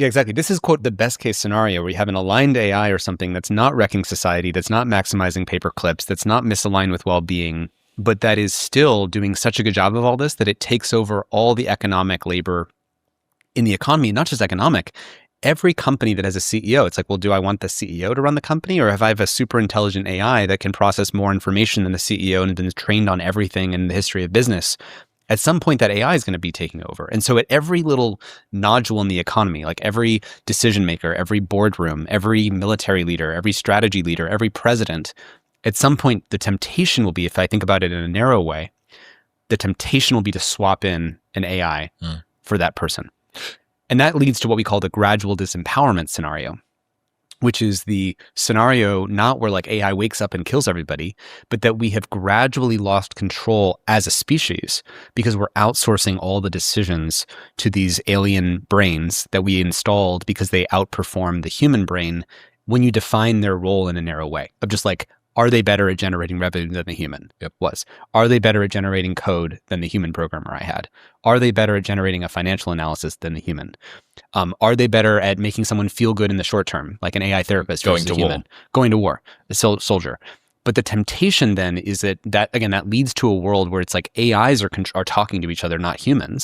Yeah, exactly. This is, quote, the best case scenario where you have an aligned AI or something that's not wrecking society, that's not maximizing paper clips, that's not misaligned with well-being, but that is still doing such a good job of all this that it takes over all the economic labor in the economy, not just economic. Every company that has a CEO, it's like, well, do I want the CEO to run the company, or if I have a super intelligent AI that can process more information than the CEO and been trained on everything in the history of business? At some point, that AI is going to be taking over. And so at every little nodule in the economy, like every decision maker, every boardroom, every military leader, every strategy leader, every president, at some point, the temptation will be, if I think about it in a narrow way, the temptation will be to swap in an AI for that person. And that leads to what we call the gradual disempowerment scenario, which is the scenario not where like AI wakes up and kills everybody, but that we have gradually lost control as a species because we're outsourcing all the decisions to these alien brains that we installed because they outperform the human brain when you define their role in a narrow way of just like, are they better at generating revenue than the human was? Are they better at generating code than the human programmer I had? Are they better at generating a financial analysis than the human? Are they better at making someone feel good in the short term, like an AI therapist Going to war. Going to war, a soldier. But the temptation then is that again, that leads to a world where it's like AIs are talking to each other, not humans.